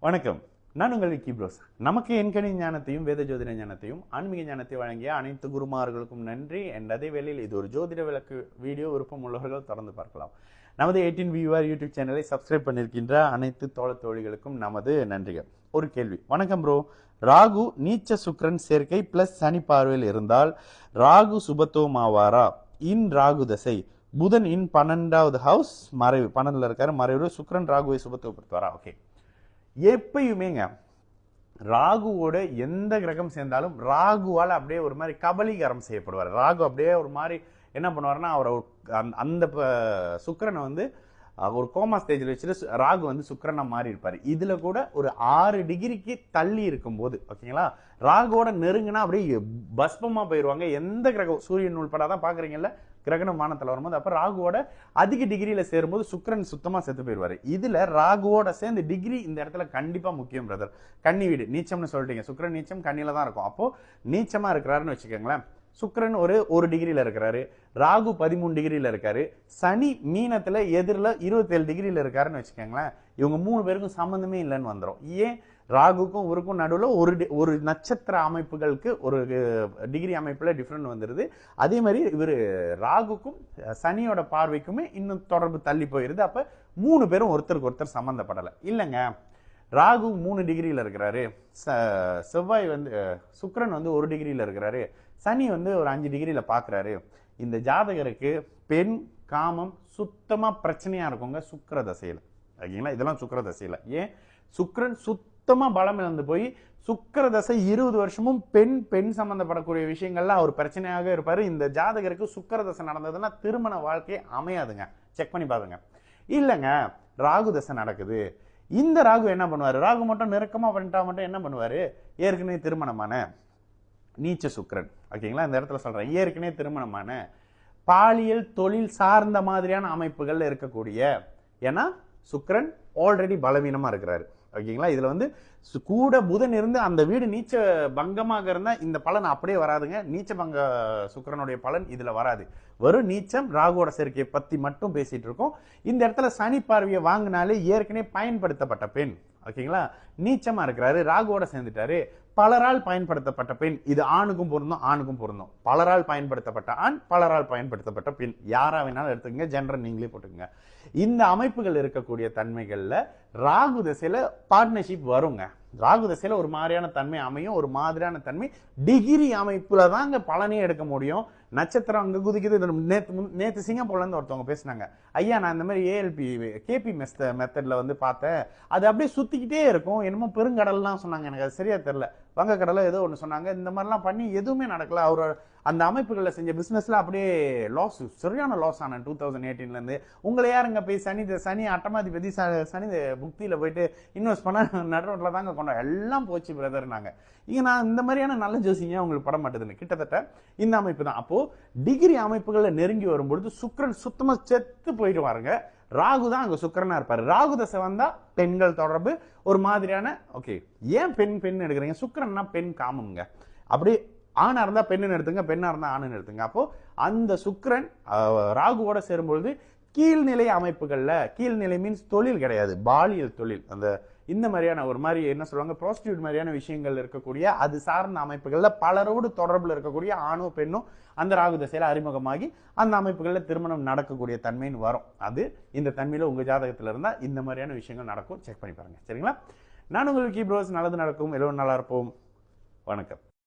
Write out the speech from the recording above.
வணக்கம். நான் உங்கள் விக்கி ப்ரோஸ். நமக்கு எண்கணி ஞானத்தையும் வேத ஜோதிட ஞானத்தையும் ஆன்மீக ஞானத்தை வழங்கிய அனைத்து குருமார்களுக்கும் நன்றி. அதே வேளையில் இது ஒரு ஜோதிட விளக்கு வீடியோ. விருப்பம் உள்ளவர்கள் தொடர்ந்து பார்க்கலாம். நமது 18 வியூவர் யூடியூப் சேனலை சப்ஸ்கிரைப் பண்ணியிருக்கின்ற அனைத்து தோழிகளுக்கும் நமது நன்றிகள். ஒரு கேள்வி. வணக்கம் ப்ரோ. ராகு நீச்ச சுக்கிரன் சேர்க்கை பிளஸ் சனி பார்வையில் இருந்தால் ராகு சுபத்துவமாவாரா? இன் ராகு தசை புதன் இன் 12வது ஹவுஸ் மறைவு 12ல இருக்காரு, மறைவு சுக்கிரன் ராகுவை சுபத்துவப்படுத்துவாரா? ஓகே, எப்பயுமேங்க ராகுவோட எந்த கிரகம் சேர்ந்தாலும் ராகுவால் அப்படியே ஒரு மாதிரி கபலீகரம் செய்யப்படுவார். ராகு அப்படியே ஒரு மாதிரி என்ன பண்ணுவார்னா, அவரை அந்த சுக்கிரனை வந்து ஒரு கோமா ஸ்டேஜில் வச்சுட்டு ராகு வந்து சுக்கிரனா மாறி இருப்பார். இதுல கூட ஒரு 6 டிகிரிக்கு தள்ளி இருக்கும்போது ஓகேங்களா, ராகுவோட நெருங்கினா அப்படியே பஸ்பமா போயிடுவாங்க. எந்த கிரகம் சூரியன் உள்படாதான் பாக்குறீங்கல்ல, கிரகணம் வானத்தில் வரும்போது அப்ப ராகுவோட அதிக டிகிரியில சேரும்போது சுக்கிரன் சுத்தமா செத்து போயிடுவாரு. இதுல ராகுவோட சேர்ந்து டிகிரி இந்த இடத்துல கண்டிப்பா முக்கியம் பிரதர். கன்னி வீடு நீச்சம்னு சொல்லிட்டீங்க, சுக்கிரன் நீச்சம் கண்ணில தான் இருக்கும். அப்போ நீச்சமா இருக்கிறாருன்னு வச்சுக்கோங்களேன். சுக்கிரன் ஒரு டிகிரியில இருக்கிறாரு, ராகு 13 டிகிரியில இருக்காரு, சனி மீனத்துல எதிரில் 27 டிகிரியில இருக்காருன்னு வச்சுக்கோங்களேன். இவங்க 3 பேருக்கும் சம்பந்தமே இல்லைன்னு வந்துடும். ஏன்? ராகுக்கும் இவருக்கும் நடுவில் ஒரு நட்சத்திர அமைப்புகளுக்கு ஒரு டிகிரி அமைப்புல டிஃப்ரெண்ட் வந்துருது. அதே மாதிரி இவர் ராகுக்கும் சனியோட பார்வைக்குமே இன்னும் தொடர்பு தள்ளி போயிருது. அப்ப 3 பேரும் ஒருத்தருக்கு ஒருத்தர் சம்பந்தப்படலை. இல்லைங்க, ராகு 3 டிகிரியில இருக்கிறாரு, செவ்வாய் வந்து சுக்கிரன் வந்து 1 டிகிரியில இருக்கிறாரு, சனி வந்து ஒரு 5 டிகிரியில பாக்குறாரு. இந்த ஜாதகருக்கு பெண் காமம் சுத்தமா பிரச்சனையா இருக்குங்க சுக்கிர தசையில. ஓகேங்களா, இதெல்லாம் சுக்கிர தசையில. ஏன்? சுக்கிரன் சுத்தமா பலம் இழந்து போய் சுக்கிர தசை 20 வருஷமும் பெண் சம்பந்தப்படக்கூடிய விஷயங்கள்ல அவர் பிரச்சனையாக இருப்பாரு. இந்த ஜாதகருக்கு சுக்கிர தசை நடந்ததுன்னா திருமண வாழ்க்கையை அமையாதுங்க. செக் பண்ணி பாருங்க. இல்லைங்க, ராகு தசை நடக்குது. இந்த ராகு என்ன பண்ணுவாரு? ராகு மட்டும் நெருக்கமா பண்ணிட்டா மட்டும் என்ன பண்ணுவாரு? ஏற்கனவே திருமணமான நீச்ச சுக்கிரன் ஓகேங்களா, இந்த இடத்துல சொல்றேன், ஏற்கனவே திருமணமான பாலியல் தொழில் சார்ந்த மாதிரியான அமைப்புகள் இருக்கக்கூடிய, ஏன்னா சுக்கிரன் ஆல்ரெடி பலவீனமா இருக்கிறாரு ஓகேங்களா. இதுல வந்து கூட புதன் இருந்து அந்த வீடு நீச்ச பங்கமாக இருந்தா இந்த பலன் அப்படியே வராதுங்க. நீச்ச பங்க சுக்கிரனுடைய பலன் இதுல வராது. வெறும் நீச்சம் ராகுவோட சேர்க்கையை பத்தி மட்டும் பேசிட்டு இருக்கோம். இந்த இடத்துல சனி பார்வையை வாங்கினாலே ஏற்கனவே பயன்படுத்தப்பட்ட பெண் ஓகேங்களா, நீச்சமா இருக்கிறாரு, ராகுவோட சேர்ந்துட்டாரு, பலரால் பயன்படுத்தப்பட்ட பெண். இது ஆணுக்கும் பொருந்தும். பலரால் பயன்படுத்தப்பட்ட ஆண், பலரால் பயன்படுத்தப்பட்ட பெண், யாரா வேணாலும் எடுத்துக்கங்க, ஜெனரல் நீங்களே போட்டுக்கங்க. இந்த அமைப்புகள் இருக்கக்கூடிய தன்மைகள்ல ராகு திசையில பார்ட்னர்ஷிப் வருங்க. ராகு திசையில ஒரு மாதிரியான தன்மை அமையும், ஒரு மாதிரியான தன்மை டிகிரி அமைப்புல தாங்க பலனே எடுக்க முடியும். நட்சத்திரம் அங்க குதிக்குது. நேத்து சிங்கப்பூர்ல இருந்து ஒருத்தவங்க பேசினாங்க, ஐயா நான் இந்த மாதிரி ஏஎல்பி கேபி மெத்தட்ல வந்து பார்த்தேன், அது அப்படியே சுத்திக்கிட்டே இருக்கும், என்னமோ பெருங்கடல்லாம் சொன்னாங்க, எனக்கு அது சரியா தெரியல, வங்கக்கடலை ஏதோ ஒன்று சொன்னாங்க. இந்த மாதிரிலாம் பண்ணி எதுவுமே நடக்கல. அவர் அந்த அமைப்புகளில் செஞ்ச பிசினஸ்ல அப்படியே லாஸ், சரியான லாஸ் ஆன 2018ல இருந்து. உங்களை யாருங்க போய் சனி அட்டமாதிபதி சனி புக்தியில போயிட்டு இன்வெஸ்ட் பண்ண நடுரோட்ல தாங்க கொண்டோம், எல்லாம் போச்சு பிரதர்னாங்க. இங்க நான் இந்த மாதிரியான நல்ல ஜோசிங்க உங்களுக்கு பட மாட்டேதுன்னு கிட்டத்தட்ட இந்த அமைப்பு தான். அப்போ டிகிரி அமைப்புகளை நெருங்கி வரும்பொழுது சுக்கிரன் சுத்தமா செத்து போயிடுவாருங்க. ராகு தான் அங்க சுக்கிரனா இருப்பாரு. ராகு தசை வந்தா பெண்கள் தொடர்பு ஒரு மாதிரியான ஓகே. ஏன் பெண் எடுக்கிறீங்க? சுக்கிரன்னா பெண் காமம்ங்க. அப்படி ஆணா இருந்தா பெண்ணுன்னு எடுத்துங்க, பெண்ணா இருந்தா ஆணுன்னு எடுத்துங்க. அப்போ அந்த சுக்கிரன் ராகுவோட சேரும்பொழுது கீழ்நிலை அமைப்புகள்ல, கீழ்நிலை மீன்ஸ் தொழில் கிடையாது, பாலியல் தொழில், அந்த இந்த மாதிரியான ஒரு மாதிரி என்ன சொல்லுவாங்க, ப்ராஸ்டியூட் மாதிரியான விஷயங்கள் இருக்கக்கூடிய அது சார்ந்த அமைப்புகள்ல பலரோடு தொடர்புல இருக்கக்கூடிய ஆணோ பெண்ணோ அந்த ராகு திசையில அறிமுகமாகி அந்த அமைப்புகள்ல திருமணம் நடக்கக்கூடிய தன்மைன்னு வரும். அது இந்த தன்மையில உங்க ஜாதகத்துல இருந்தா இந்த மாதிரியான விஷயங்கள் நடக்கும். செக் பண்ணி பாருங்க. சரிங்களா? நான் உங்களுக்கு ப்ரோஸ், நல்லது நடக்கும், எல்லோரும் நல்லா இருப்போம். வணக்கம்.